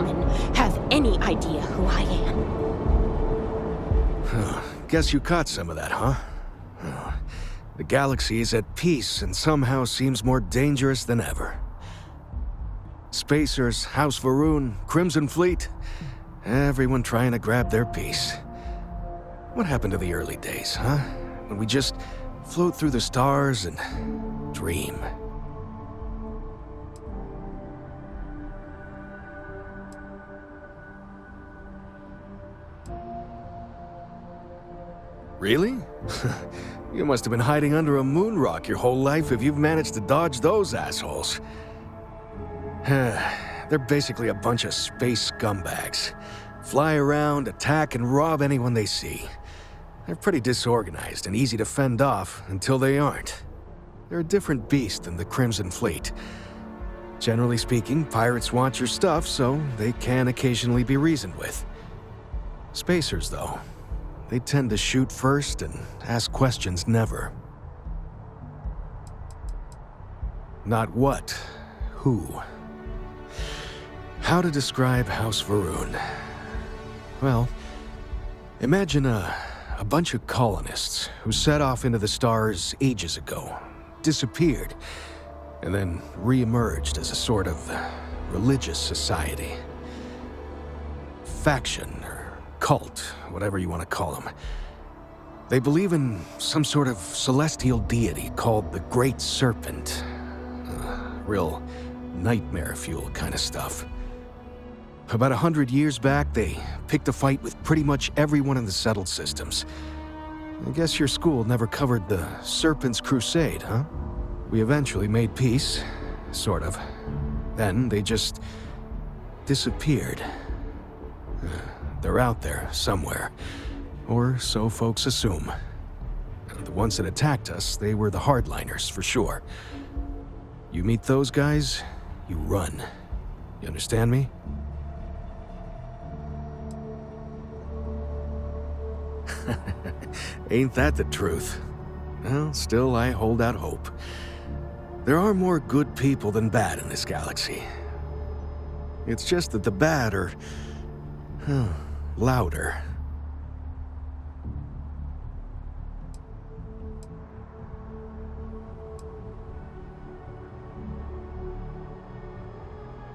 woman have any idea who I am. Guess you caught some of that, huh? The galaxy is at peace and somehow seems more dangerous than ever. Spacers, House Va'ruun, Crimson Fleet, everyone trying to grab their piece. What happened to the early days, huh? When we just float through the stars and dream. Really? You must have been hiding under a moon rock your whole life if you've managed to dodge those assholes. They're basically a bunch of space scumbags. Fly around, attack, and rob anyone they see. They're pretty disorganized and easy to fend off until they aren't. They're a different beast than the Crimson Fleet. Generally speaking, pirates want your stuff, so they can occasionally be reasoned with. Spacers, though, they tend to shoot first and ask questions never. Not what, who. How to describe House Va'ruun? Well, imagine a bunch of colonists who set off into the stars ages ago, disappeared, and then re-emerged as a sort of religious society. Faction, or cult, whatever you want to call them. They believe in some sort of celestial deity called the Great Serpent. Real nightmare fuel kind of stuff. About 100 years back, they picked a fight with pretty much everyone in the settled systems. I guess your school never covered the Serpent's Crusade, huh? We eventually made peace, sort of. Then they just disappeared. They're out there somewhere, or so folks assume. The ones that attacked us, they were the hardliners, for sure. You meet those guys, you run. You understand me? Ain't that the truth? Well, still, I hold out hope. There are more good people than bad in this galaxy. It's just that the bad are louder.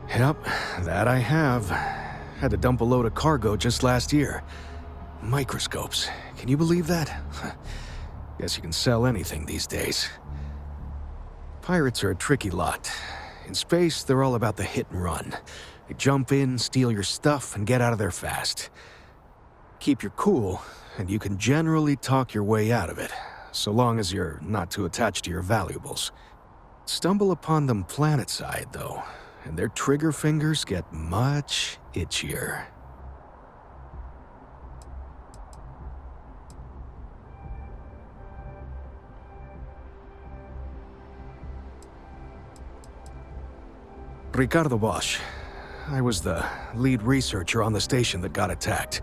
Yep, that I have. Had to dump a load of cargo just last year. Microscopes. Can you believe that? Guess you can sell anything these days. Pirates are a tricky lot. In space, they're all about the hit and run. They jump in, steal your stuff, and get out of there fast. Keep your cool, and you can generally talk your way out of it, so long as you're not too attached to your valuables. Stumble upon them planetside, though, and their trigger fingers get much itchier. Ricardo Bosch. I was the lead researcher on the station that got attacked.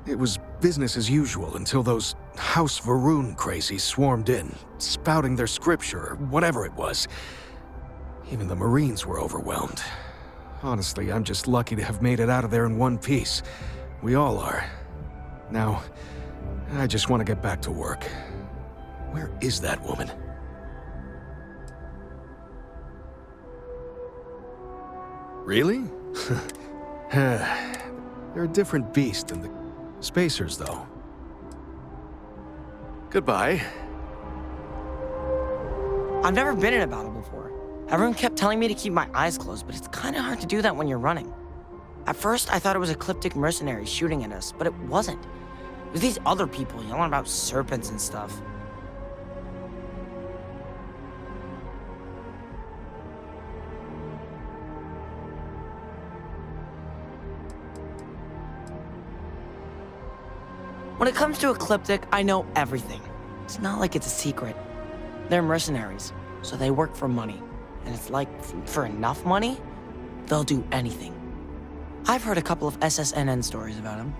It was business as usual until those House Va'ruun crazies swarmed in, spouting their scripture or whatever it was. Even the Marines were overwhelmed. Honestly, I'm just lucky to have made it out of there in one piece. We all are. Now, I just want to get back to work. Where is that woman? Really? They're a different beast than the Spacers, though. Goodbye. I've never been in a battle before. Everyone kept telling me to keep my eyes closed, but it's kind of hard to do that when you're running. At first, I thought it was ecliptic mercenaries shooting at us, but it wasn't. It was these other people yelling about serpents and stuff. When it comes to Ecliptic, I know everything. It's not like it's a secret. They're mercenaries, so they work for money. And it's like, for enough money, they'll do anything. I've heard a couple of SSNN stories about them.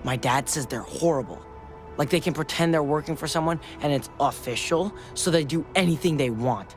My dad says they're horrible. Like they can pretend they're working for someone and it's official, so they do anything they want.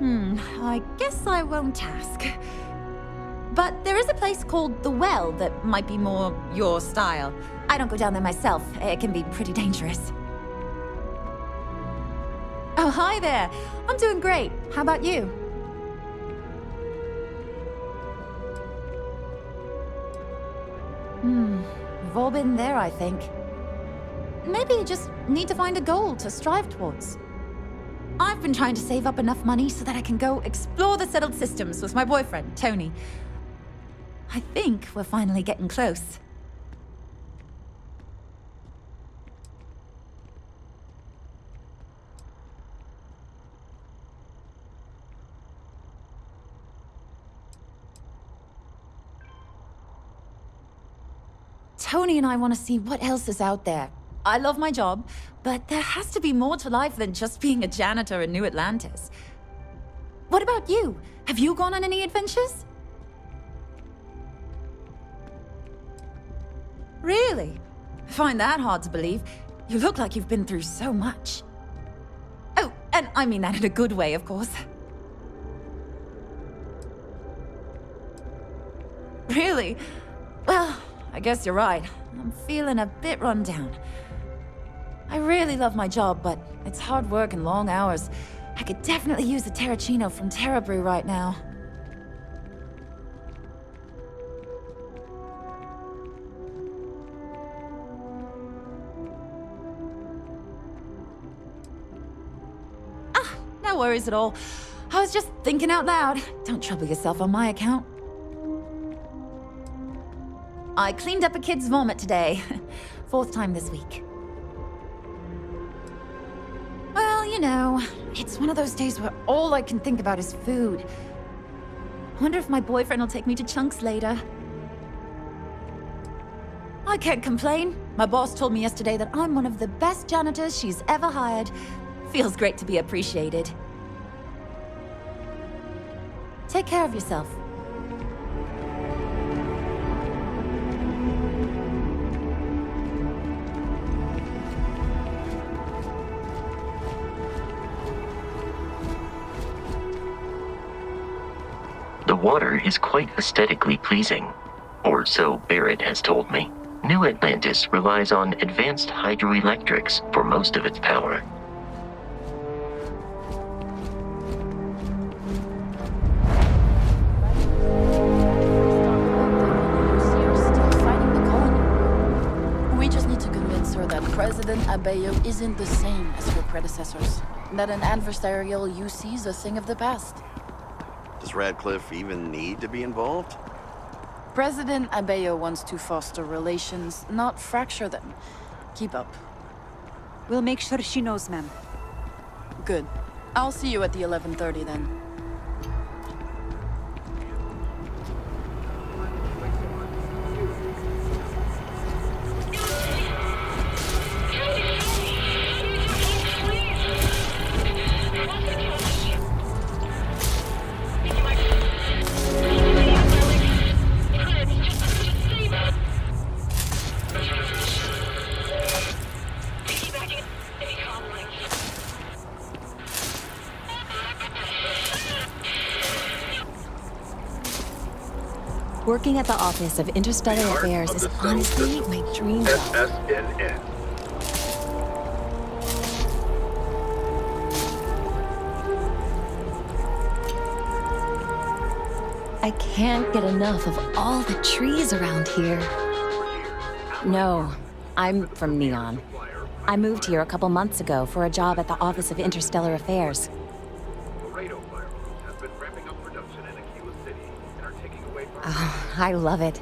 I guess I won't ask. But there is a place called The Well that might be more your style. I don't go down there myself. It can be pretty dangerous. Oh, hi there. I'm doing great. How about you? We've all been there, I think. Maybe you just need to find a goal to strive towards. I've been trying to save up enough money so that I can go explore the settled systems with my boyfriend, Tony. I think we're finally getting close. Tony and I want to see what else is out there. I love my job, but there has to be more to life than just being a janitor in New Atlantis. What about you? Have you gone on any adventures? Really? I find that hard to believe. You look like you've been through so much. Oh, and I mean that in a good way, of course. Really? Well, I guess you're right. I'm feeling a bit run down. I really love my job, but it's hard work and long hours. I could definitely use a Terracino from Terra Brew right now. No worries at all. I was just thinking out loud. Don't trouble yourself on my account. I cleaned up a kid's vomit today. 4th time this week. Well, you know, it's one of those days where all I can think about is food. I wonder if my boyfriend will take me to Chunks later. I can't complain. My boss told me yesterday that I'm one of the best janitors she's ever hired. Feels great to be appreciated. Take care of yourself. The water is quite aesthetically pleasing, or so Barrett has told me. New Atlantis relies on advanced hydroelectrics for most of its power. We just need to convince her that President Abeyo isn't the same as her predecessors. That an adversarial UC is a thing of the past. Does Radcliffe even need to be involved? President Abeyo wants to foster relations, not fracture them. Keep up. We'll make sure she knows, ma'am. Good. I'll see you at the 11:30 then. Working at the Office of Interstellar Affairs is honestly my dream job. SNN. I can't get enough of all the trees around here. No, I'm from Neon. I moved here a couple months ago for a job at the Office of Interstellar Affairs. Oh, I love it.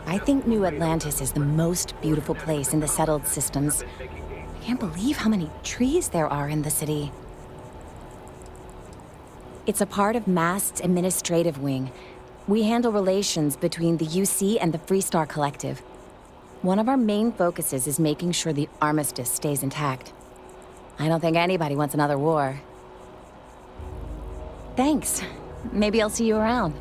I think New Atlantis is the most beautiful place in the settled systems. I can't believe how many trees there are in the city. It's a part of MAST's administrative wing. We handle relations between the UC and the Freestar Collective. One of our main focuses is making sure the armistice stays intact. I don't think anybody wants another war. Thanks. Maybe I'll see you around.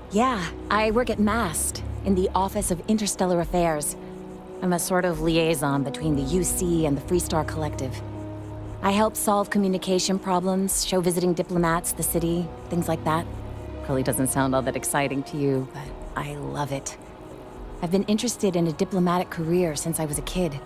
Yeah, I work at MAST, in the Office of Interstellar Affairs. I'm a sort of liaison between the UC and the Freestar Collective. I help solve communication problems, show visiting diplomats the city, things like that. Probably doesn't sound all that exciting to you, but I love it. I've been interested in a diplomatic career since I was a kid.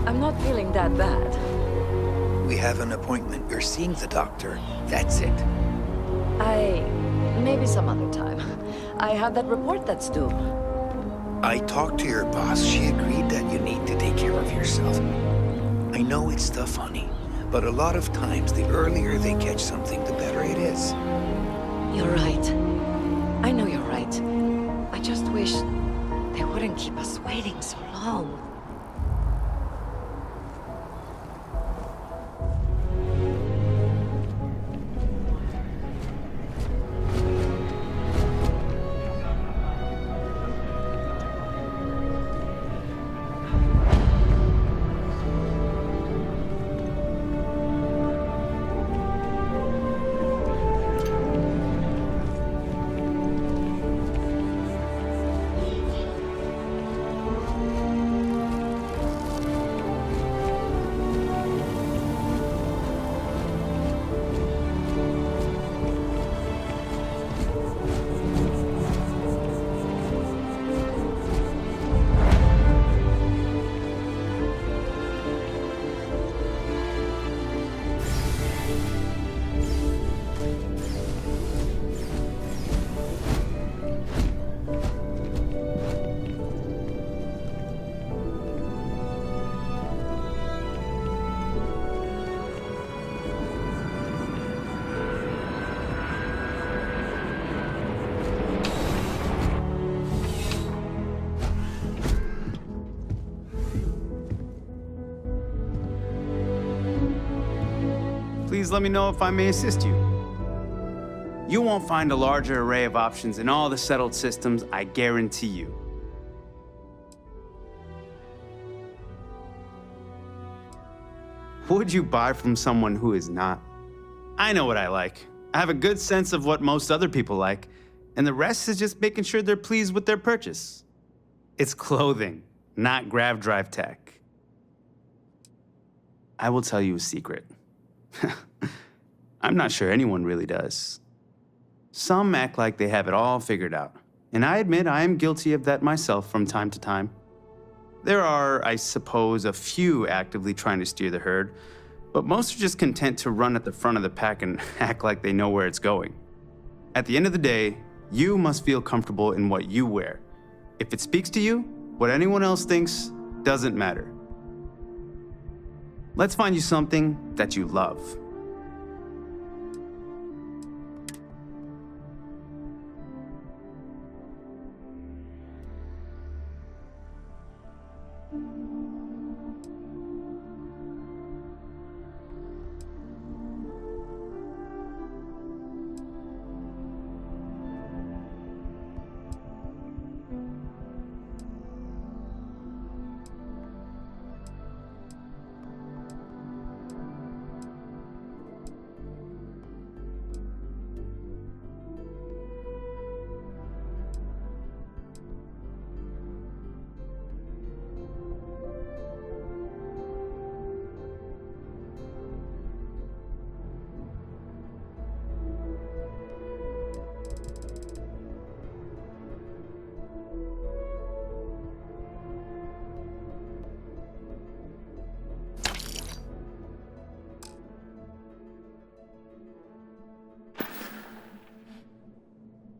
I'm not feeling that bad. We have an appointment. You're seeing the doctor. That's it. Maybe some other time. I have that report that's due. I talked to your boss. She agreed that you need to take care of yourself. I know it's tough, honey, but a lot of times the earlier they catch something, the better it is. You're right. I know you're right. I just wish they wouldn't keep us waiting so long. Please let me know if I may assist you. You won't find a larger array of options in all the settled systems, I guarantee you. Would you buy from someone who is not? I know what I like. I have a good sense of what most other people like, and the rest is just making sure they're pleased with their purchase. It's clothing, not grav drive tech. I will tell you a secret. I'm not sure anyone really does. Some act like they have it all figured out, and I admit I am guilty of that myself from time to time. There are, I suppose, a few actively trying to steer the herd, but most are just content to run at the front of the pack and act like they know where it's going. At the end of the day, you must feel comfortable in what you wear. If it speaks to you, what anyone else thinks doesn't matter. Let's find you something that you love.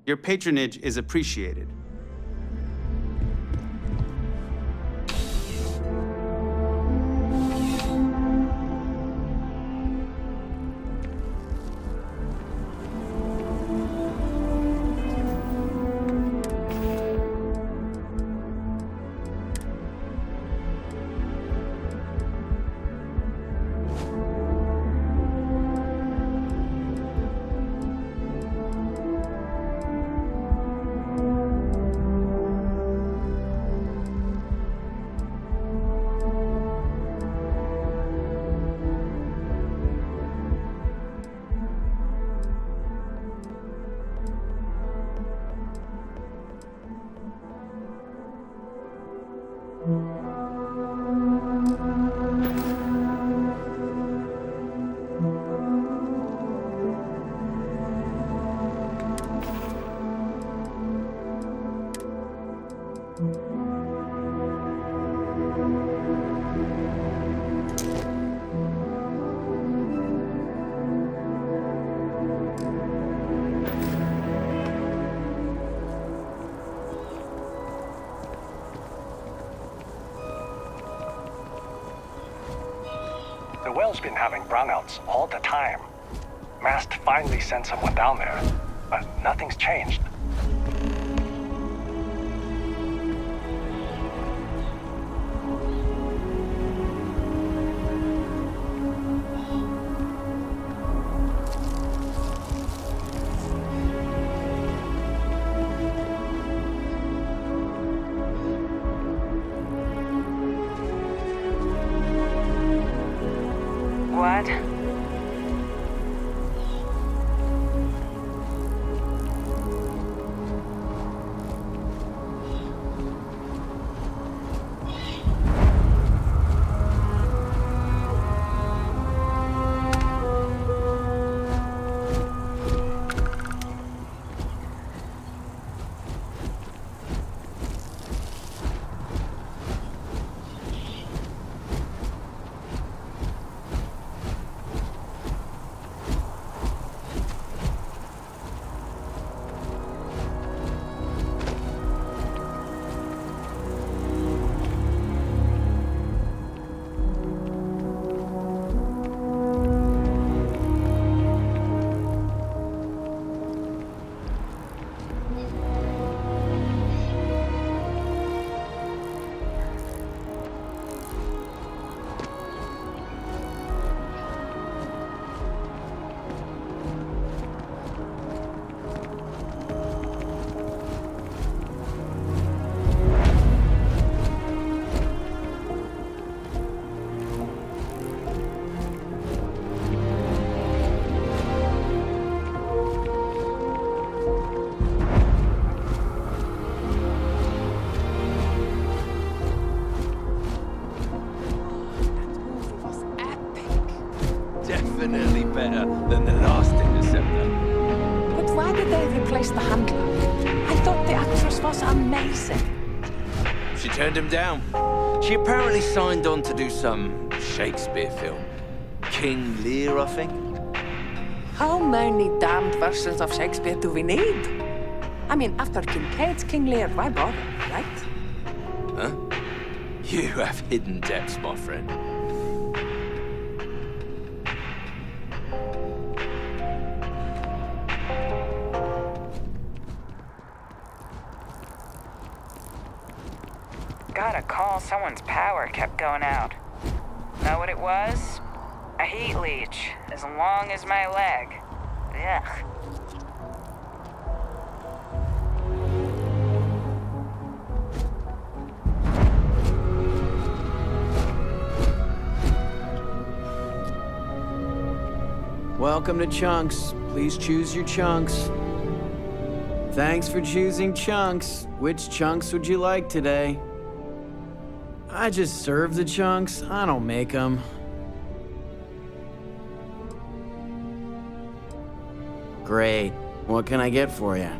Your patronage is appreciated. The well's been having brownouts all the time. Mast finally sent someone down there, but nothing's changed. What? Definitely better than the last in December. But why did they replace the handler? I thought the actress was amazing. She turned him down. She apparently signed on to do some Shakespeare film. King Lear, I think. How many damned versions of Shakespeare do we need? I mean, after Kincaid's King Lear, why bother, right? Huh? You have hidden depths, my friend. Got a call, someone's power kept going out. Know what it was? A heat leech, as long as my leg. Ugh. Welcome to Chunks. Please choose your chunks. Thanks for choosing Chunks. Which chunks would you like today? I just serve the chunks. I don't make them. Great. What can I get for you?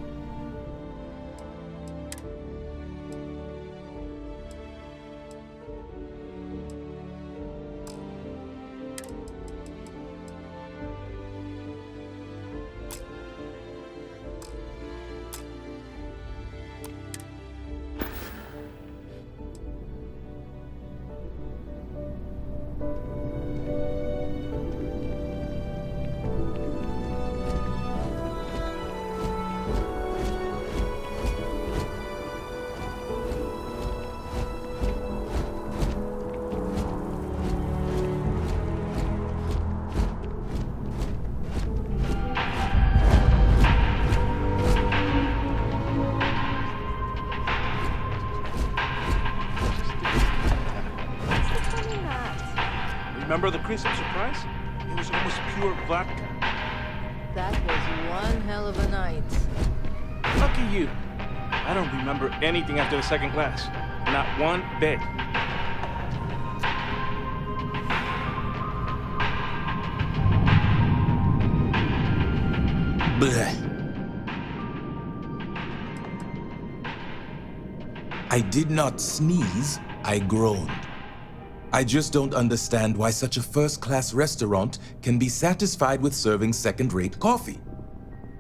Remember the Crimson Surprise? It was almost pure vodka. That was one hell of a night. Lucky you. I don't remember anything after the second glass. Not one bit. Bleh. I did not sneeze, I groaned. I just don't understand why such a first-class restaurant can be satisfied with serving second-rate coffee.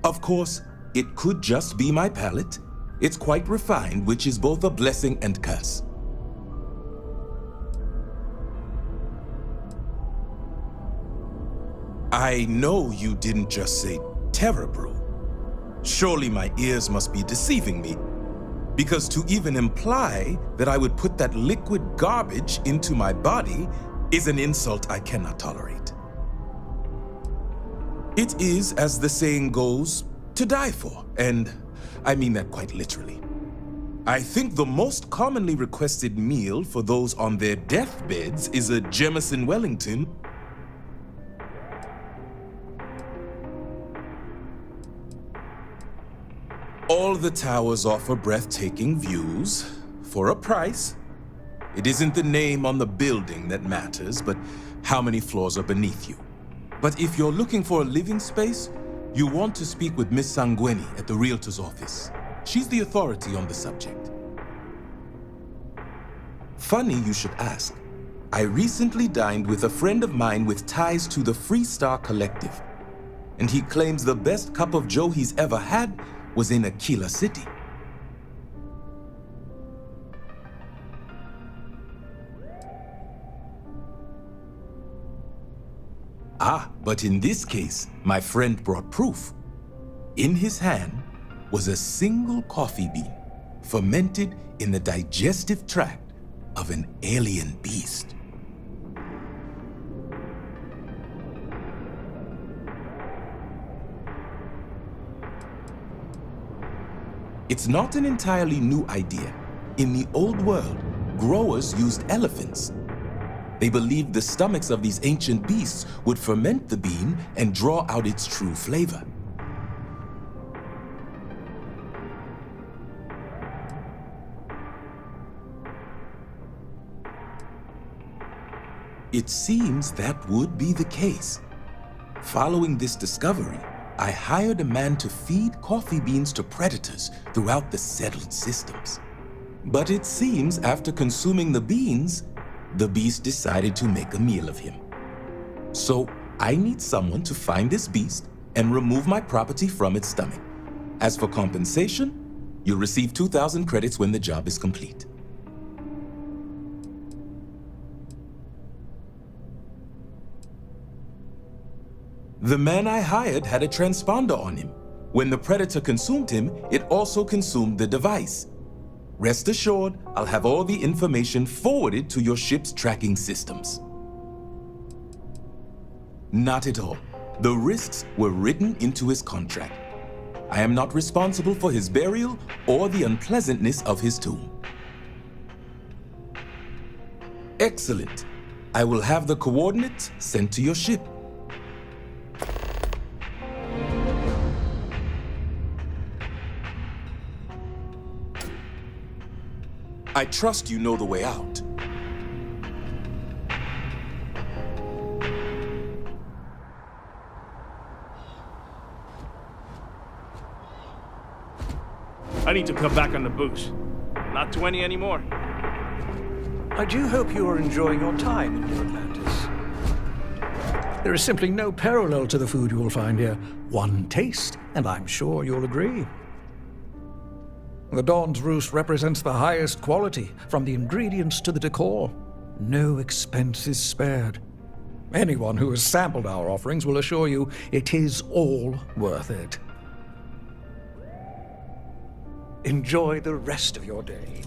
Of course, it could just be my palate. It's quite refined, which is both a blessing and curse. I know you didn't just say Terra Brew. Surely my ears must be deceiving me. Because to even imply that I would put that liquid garbage into my body is an insult I cannot tolerate. It is, as the saying goes, to die for, and I mean that quite literally. I think the most commonly requested meal for those on their deathbeds is a Jemison Wellington. All the towers offer breathtaking views, for a price. It isn't the name on the building that matters, but how many floors are beneath you. But if you're looking for a living space, you want to speak with Miss Sanguini at the Realtor's office. She's the authority on the subject. Funny you should ask. I recently dined with a friend of mine with ties to the Freestar Collective, and he claims the best cup of joe he's ever had was in Aquila City. Ah, but in this case, my friend brought proof. In his hand was a single coffee bean, fermented in the digestive tract of an alien beast. It's not an entirely new idea. In the old world, growers used elephants. They believed the stomachs of these ancient beasts would ferment the bean and draw out its true flavor. It seems that would be the case. Following this discovery, I hired a man to feed coffee beans to predators throughout the settled systems. But it seems after consuming the beans, the beast decided to make a meal of him. So I need someone to find this beast and remove my property from its stomach. As for compensation, you'll receive 2,000 credits when the job is complete. The man I hired had a transponder on him. When the predator consumed him, it also consumed the device. Rest assured, I'll have all the information forwarded to your ship's tracking systems. Not at all. The risks were written into his contract. I am not responsible for his burial or the unpleasantness of his tomb. Excellent. I will have the coordinates sent to your ship. I trust you know the way out. I need to cut back on the booze. Not 20 anymore. I do hope you are enjoying your time in New Atlantis. There is simply no parallel to the food you will find here. One taste, and I'm sure you'll agree. The Dawn's Roost represents the highest quality, from the ingredients to the decor. No expense is spared. Anyone who has sampled our offerings will assure you it is all worth it. Enjoy the rest of your day.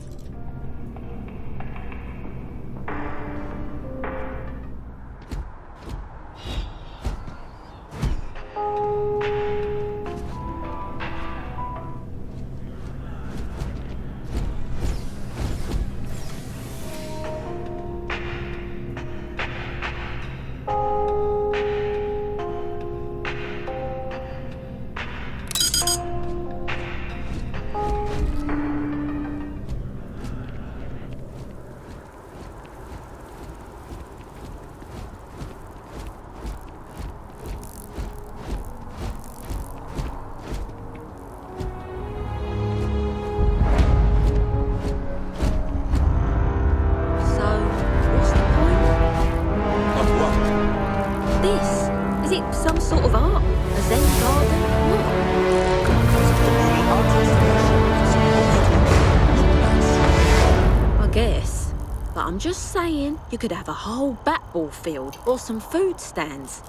Just saying, you could have a whole bat ball field or some food stands.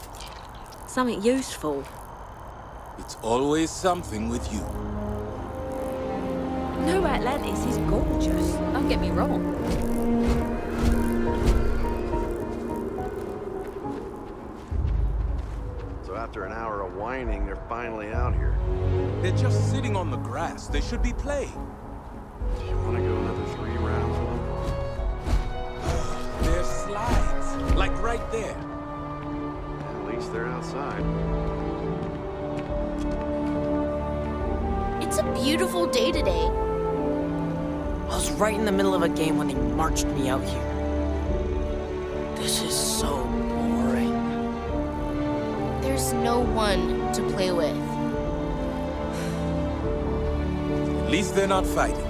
Something useful. It's always something with you. New Atlantis is gorgeous. Don't get me wrong. So after an hour of whining, they're finally out here. They're just sitting on the grass. They should be playing. Do you want to go another 3 rounds with them? There's slides, like right there. At least they're outside. It's a beautiful day today. I was right in the middle of a game when they marched me out here. This is so boring. There's no one to play with. At least they're not fighting.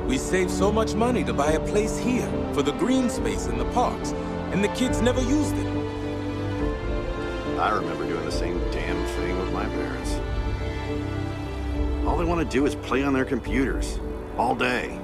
We saved so much money to buy a place here for the green space in the parks, and the kids never used it. I remember doing the same damn thing with my parents. All they want to do is play on their computers. All day.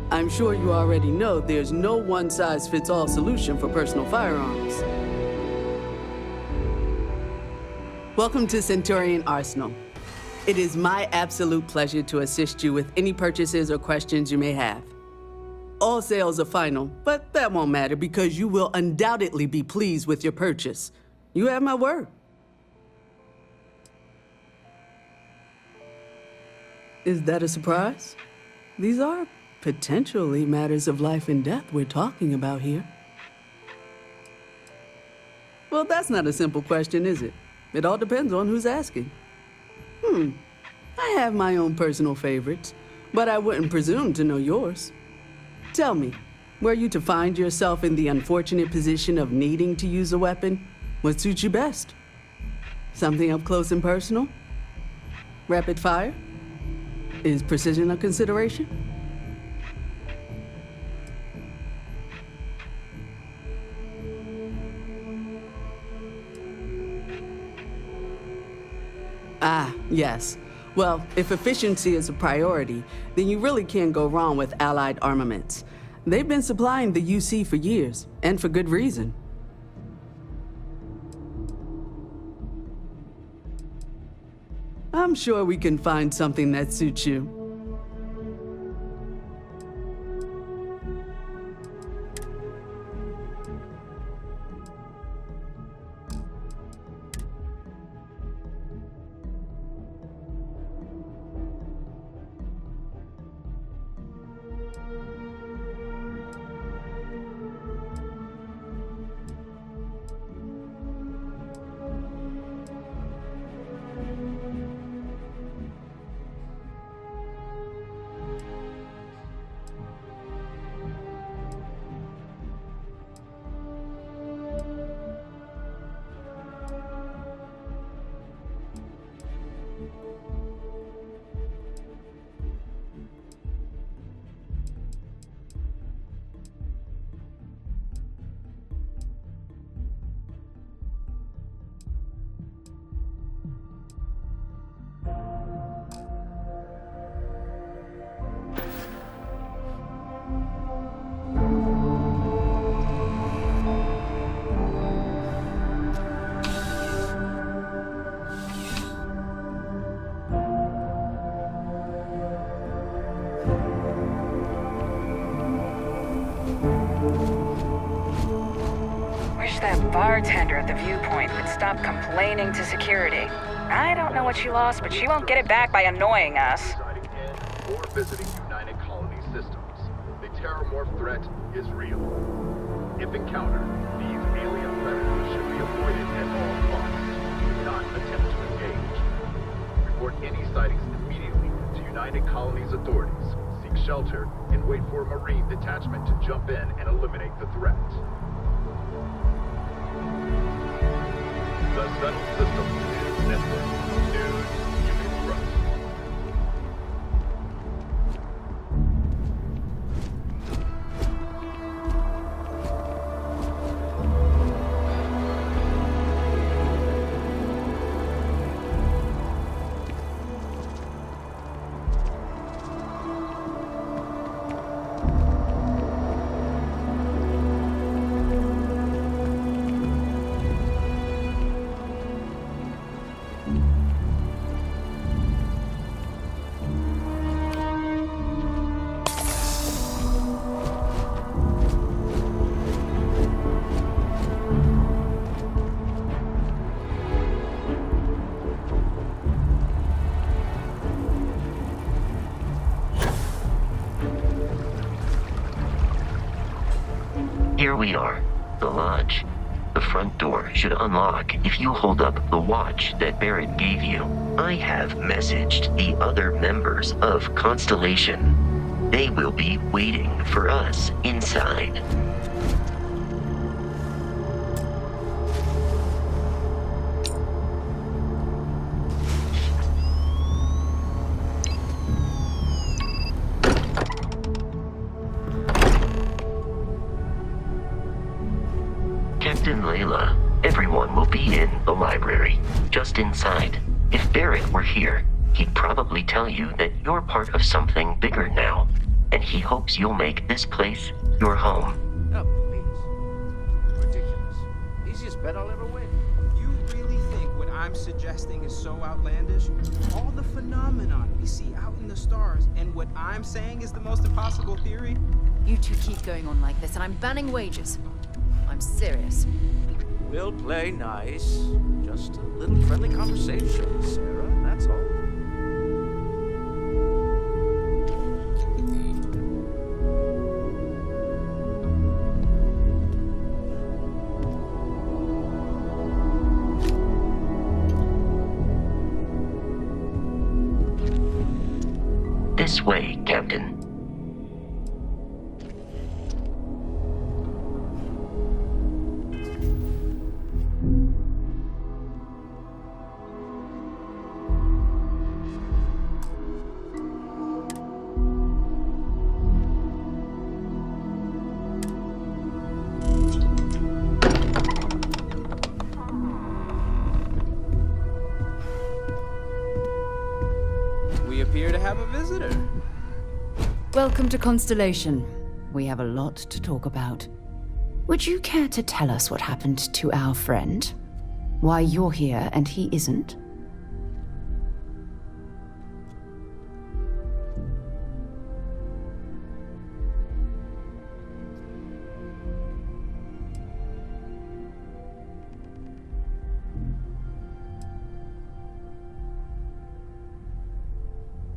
I'm sure you already know there's no one-size-fits-all solution for personal firearms. Welcome to Centurion Arsenal. It is my absolute pleasure to assist you with any purchases or questions you may have. All sales are final, but that won't matter because you will undoubtedly be pleased with your purchase. You have my word. Is that a surprise? These are potentially matters of life and death we're talking about here. Well, that's not a simple question, is it? It all depends on who's asking. I have my own personal favorites, but I wouldn't presume to know yours. Tell me, were you to find yourself in the unfortunate position of needing to use a weapon, what suits you best? Something up close and personal? Rapid fire? Is precision a consideration? Ah, yes. Well, if efficiency is a priority, then you really can't go wrong with Allied Armaments. They've been supplying the UC for years, and for good reason. I'm sure we can find something that suits you. That bartender at the viewpoint would stop complaining to security. I don't know what she lost, but she won't get it back by annoying us. Or visiting United Colony systems. The Terramorph threat is real. If encountered, these alien predators should be avoided at all costs. Do not attempt to engage. Report any sightings immediately to United Colony's authorities. Seek shelter and wait for a Marine detachment to jump in and eliminate the threat. The settled system is network. News you can trust. Here we are, the lodge. The front door should unlock if you hold up the watch that Barrett gave you. I have messaged the other members of Constellation. They will be waiting for us inside. Captain Layla, everyone will be in the library, just inside. If Barrett were here, he'd probably tell you that you're part of something bigger now, and he hopes you'll make this place your home. Oh, please. Ridiculous. Easiest bet I'll ever win. You really think what I'm suggesting is so outlandish? All the phenomenon we see out in the stars, and what I'm saying is the most impossible theory? You two keep going on like this, and I'm banning wages. I'm serious. We'll play nice. Just a little friendly conversation, Sarah, that's all. This way, Captain. We appear to have a visitor. Welcome to Constellation. We have a lot to talk about. Would you care to tell us what happened to our friend? Why you're here and he isn't?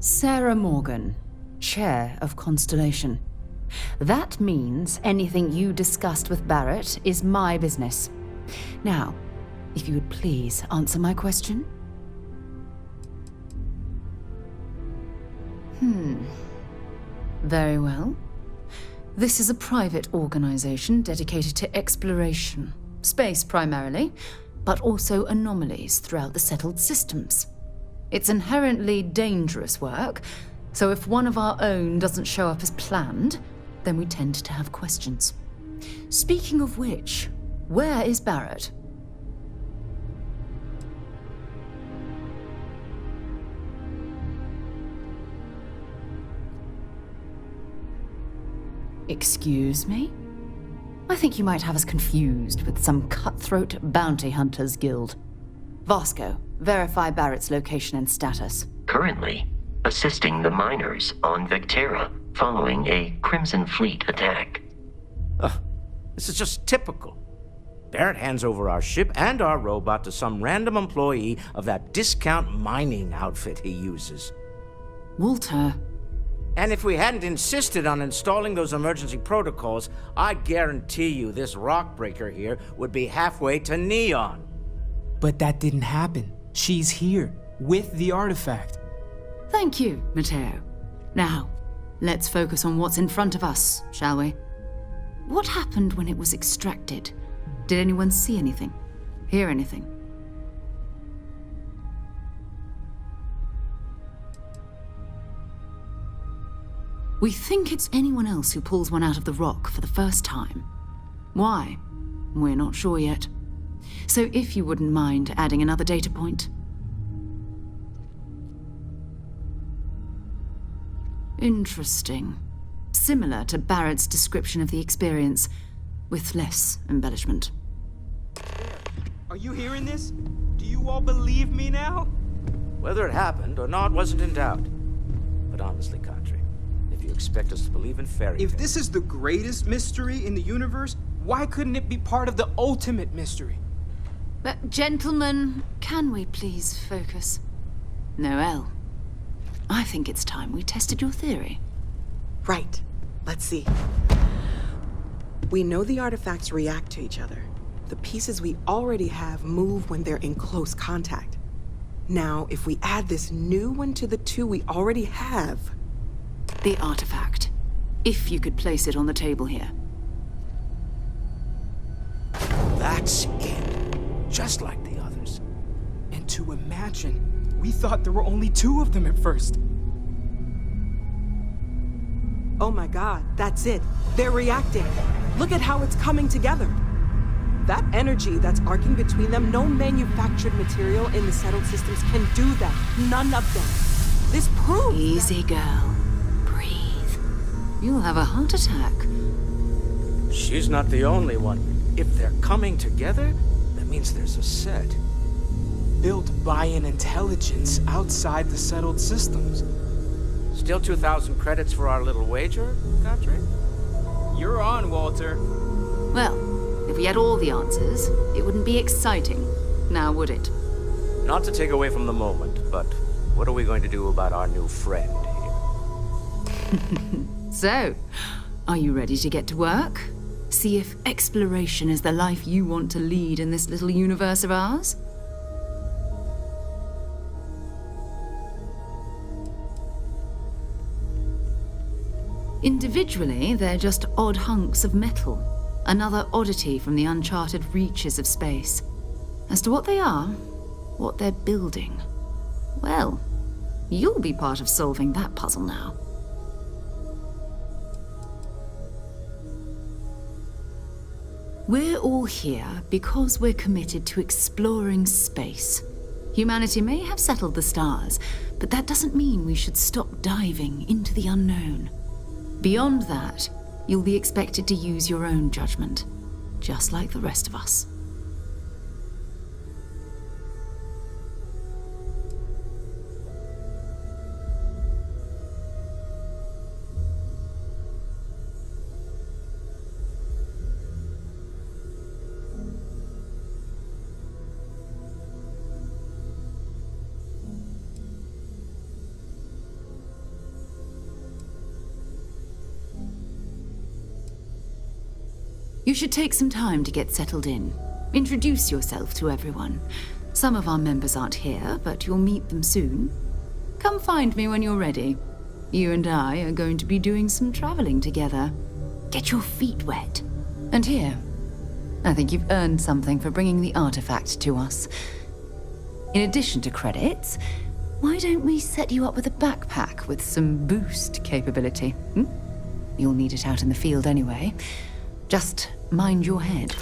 Sarah Morgan, Chair of Constellation. That means anything you discussed with Barrett is my business. Now, if you would please answer my question. Very well. This is a private organization dedicated to exploration. Space primarily, but also anomalies throughout the settled systems. It's inherently dangerous work, so if one of our own doesn't show up as planned, then we tend to have questions. Speaking of which, where is Barrett? Excuse me? I think you might have us confused with some cutthroat bounty hunters guild. Vasco, verify Barrett's location and status. Currently, assisting the miners on Vectera following a Crimson Fleet attack. This is just typical. Barrett hands over our ship and our robot to some random employee of that discount mining outfit he uses. Walter. And if we hadn't insisted on installing those emergency protocols, I guarantee you this rock breaker here would be halfway to Neon. But that didn't happen. She's here, with the artifact. Thank you, Matteo. Now, let's focus on what's in front of us, shall we? What happened when it was extracted? Did anyone see anything? Hear anything? We think it's anyone else who pulls one out of the rock for the first time. Why? We're not sure yet. So if you wouldn't mind adding another data point. Interesting. Similar to Barrett's description of the experience, with less embellishment. Are you hearing this? Do you all believe me now? Whether it happened or not wasn't in doubt. But honestly, Kadri, if you expect us to believe in fairy tales... If this is the greatest mystery in the universe, why couldn't it be part of the ultimate mystery? But gentlemen, can we please focus? Noel, I think it's time we tested your theory. Right. Let's see. We know the artifacts react to each other. The pieces we already have move when they're in close contact. Now, if we add this new one to the two we already have... The artifact. If you could place it on the table here. That's it. Just like the others. And to imagine, we thought there were only 2 of them at first. Oh my god, that's it. They're reacting. Look at how it's coming together. That energy that's arcing between them, no manufactured material in the settled systems can do that. None of them. This proves Easy, girl. Breathe. You'll have a heart attack. She's not the only one. If they're coming together, that means there's a set. Built by an intelligence outside the settled systems. Still 2,000 credits for our little wager, Godric? You're on, Walter. Well, if we had all the answers, it wouldn't be exciting, now would it? Not to take away from the moment, but what are we going to do about our new friend here? So, are you ready to get to work? See if exploration is the life you want to lead in this little universe of ours? Individually, they're just odd hunks of metal. Another oddity from the uncharted reaches of space. As to what they are, what they're building, well, you'll be part of solving that puzzle now. We're all here because we're committed to exploring space. Humanity may have settled the stars, but that doesn't mean we should stop diving into the unknown. Beyond that, you'll be expected to use your own judgment, just like the rest of us. You should take some time to get settled in. Introduce yourself to everyone. Some of our members aren't here, but you'll meet them soon. Come find me when you're ready. You and I are going to be doing some traveling together. Get your feet wet. And here, I think you've earned something for bringing the artifact to us. In addition to credits, why don't we set you up with a backpack with some boost capability? You'll need it out in the field anyway. Just mind your head. I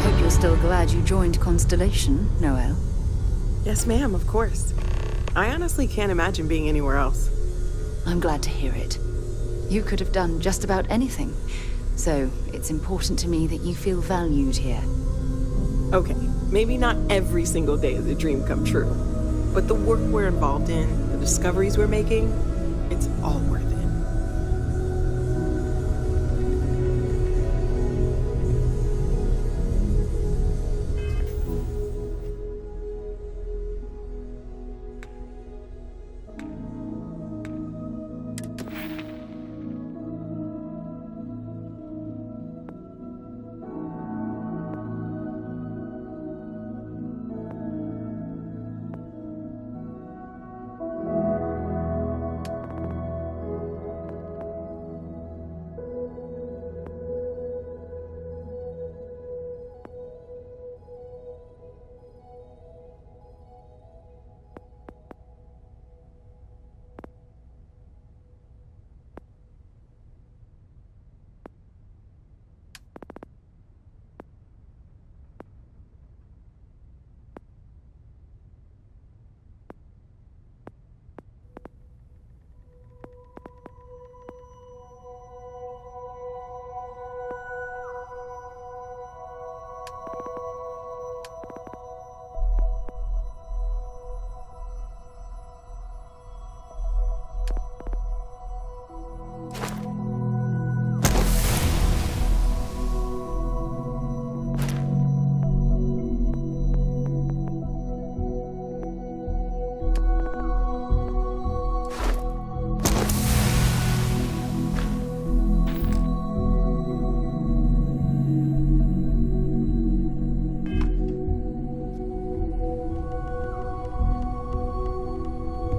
hope you're still glad you joined Constellation, Noelle. Yes, ma'am, of course. I honestly can't imagine being anywhere else. I'm glad to hear it. You could have done just about anything, so it's important to me that you feel valued here. Okay, maybe not every single day is a dream come true, but the work we're involved in, the discoveries we're making, it's all worth it.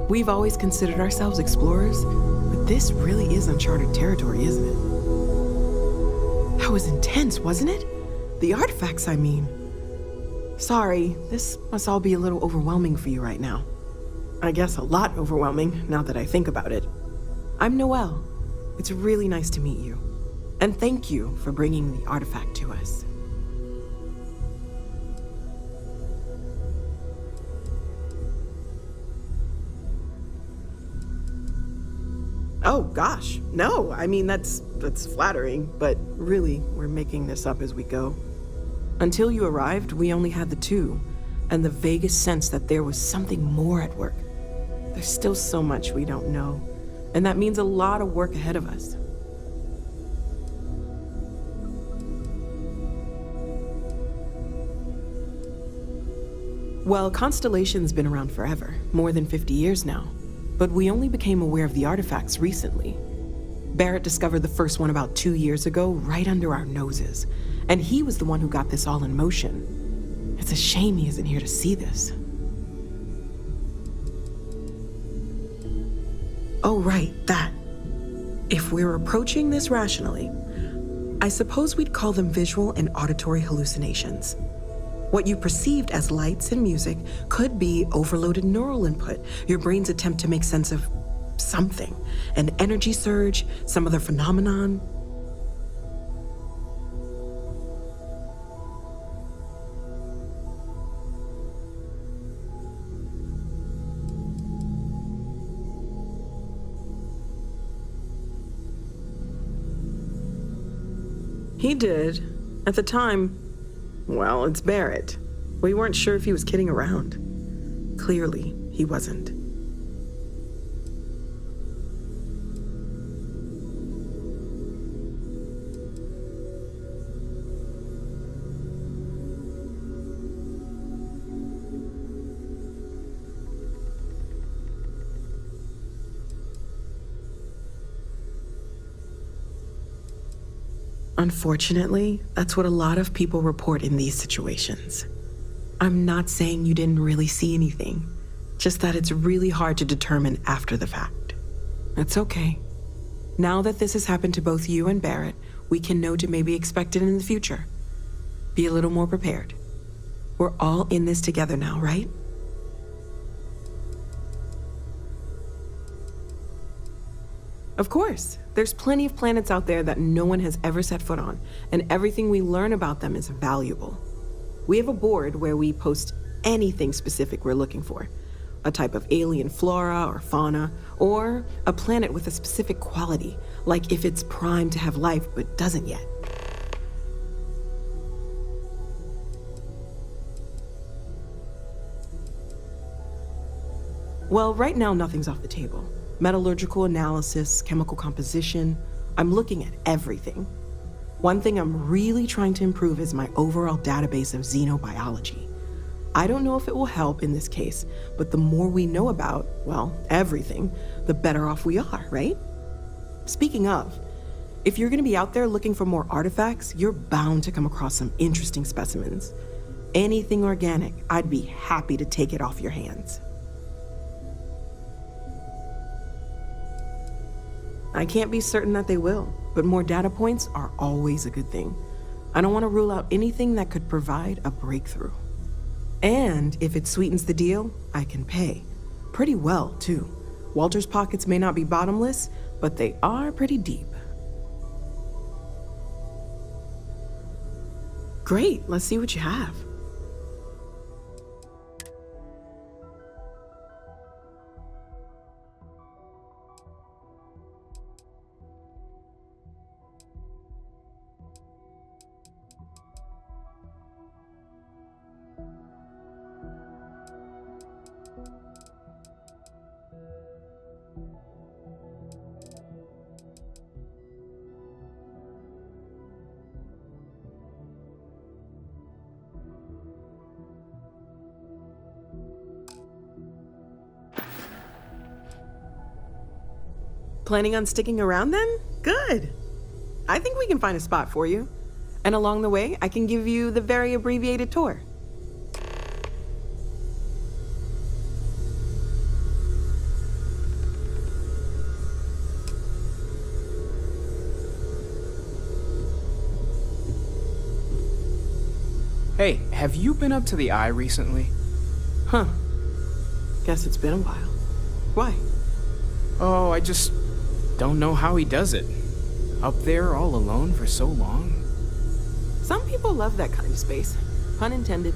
We've always considered ourselves explorers, but this really is uncharted territory, isn't it? That was intense, wasn't it? The artifacts, I mean. Sorry, this must all be a little overwhelming for you right now. I guess a lot overwhelming, now that I think about it. I'm Noelle. It's really nice to meet you. And thank you for bringing the artifact to us. Oh gosh, no, I mean that's flattering, but really, we're making this up as we go. Until you arrived, we only had the two, and the vaguest sense that there was something more at work. There's still so much we don't know, and that means a lot of work ahead of us. Well, Constellation's been around forever, more than 50 years now. But we only became aware of the artifacts recently. Barrett discovered the first one about 2 years ago, right under our noses. And he was the one who got this all in motion. It's a shame he isn't here to see this. Oh, right, that. If we're approaching this rationally, I suppose we'd call them visual and auditory hallucinations. What you perceived as lights and music could be overloaded neural input, your brain's attempt to make sense of something, an energy surge, some other phenomenon. He did. At the time, well, it's Barrett. We weren't sure if he was kidding around. Clearly, he wasn't. Unfortunately, that's what a lot of people report in these situations. I'm not saying you didn't really see anything, just that it's really hard to determine after the fact. It's okay. Now that this has happened to both you and Barrett, we can know to maybe expect it in the future. Be a little more prepared. We're all in this together now, right? Of course. There's plenty of planets out there that no one has ever set foot on, and everything we learn about them is valuable. We have a board where we post anything specific we're looking for. A type of alien flora or fauna, or a planet with a specific quality, like if it's primed to have life but doesn't yet. Well, right now nothing's off the table. Metallurgical analysis, chemical composition, I'm looking at everything. One thing I'm really trying to improve is my overall database of xenobiology. I don't know if it will help in this case, but the more we know about, well, everything, the better off we are, right? Speaking of, if you're gonna be out there looking for more artifacts, you're bound to come across some interesting specimens. Anything organic, I'd be happy to take it off your hands. I can't be certain that they will, but more data points are always a good thing. I don't want to rule out anything that could provide a breakthrough. And if it sweetens the deal, I can pay. Pretty well, too. Walter's pockets may not be bottomless, but they are pretty deep. Great, let's see what you have. Planning on sticking around then? Good. I think we can find a spot for you. And along the way, I can give you the very abbreviated tour. Hey, have you been up to the Eye recently? Huh. Guess it's been a while. Why? Oh, I just don't know how he does it. Up there all alone for so long. Some people love that kind of space. Pun intended.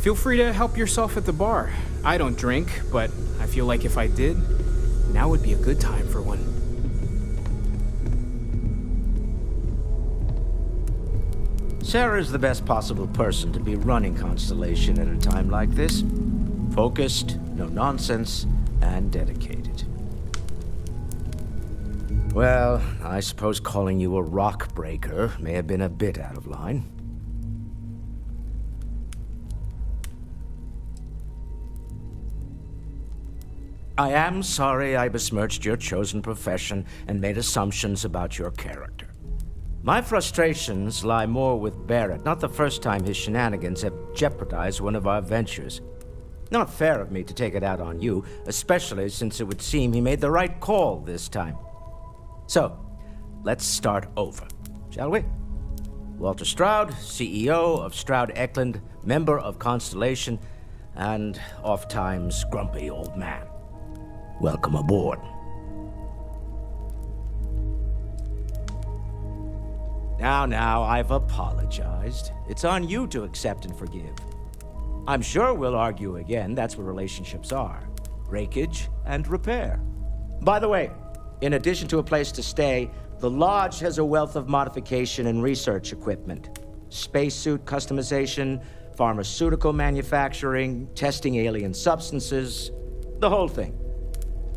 Feel free to help yourself at the bar. I don't drink, but I feel like if I did, now would be a good time for one. Sarah's the best possible person to be running Constellation at a time like this. Focused, no nonsense, and dedicated. Well, I suppose calling you a rock breaker may have been a bit out of line. I am sorry I besmirched your chosen profession and made assumptions about your character. My frustrations lie more with Barrett, not the first time his shenanigans have jeopardized one of our ventures. Not fair of me to take it out on you, especially since it would seem he made the right call this time. So, let's start over, shall we? Walter Stroud, CEO of Stroud Eklund, member of Constellation, and oft-times grumpy old man. Welcome aboard. Now, I've apologized. It's on you to accept and forgive. I'm sure we'll argue again. That's what relationships are. Breakage and repair. By the way, in addition to a place to stay, the Lodge has a wealth of modification and research equipment. Spacesuit customization, pharmaceutical manufacturing, testing alien substances, the whole thing.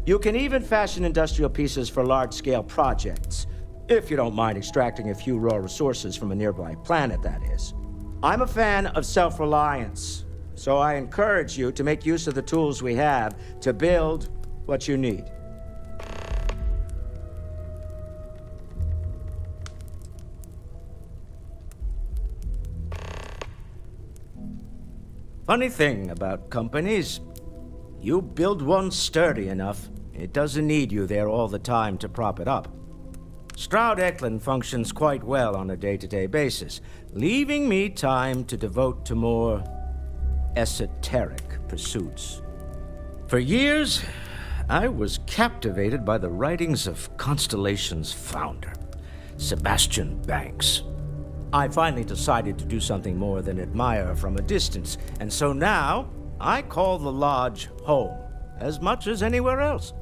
You can even fashion industrial pieces for large-scale projects, if you don't mind extracting a few raw resources from a nearby planet, that is. I'm a fan of self-reliance, so I encourage you to make use of the tools we have to build what you need. Funny thing about companies, you build one sturdy enough, it doesn't need you there all the time to prop it up. Stroud Eklund functions quite well on a day-to-day basis, leaving me time to devote to more esoteric pursuits. For years, I was captivated by the writings of Constellation's founder, Sebastian Banks. I finally decided to do something more than admire from a distance, and so now I call the Lodge home as much as anywhere else.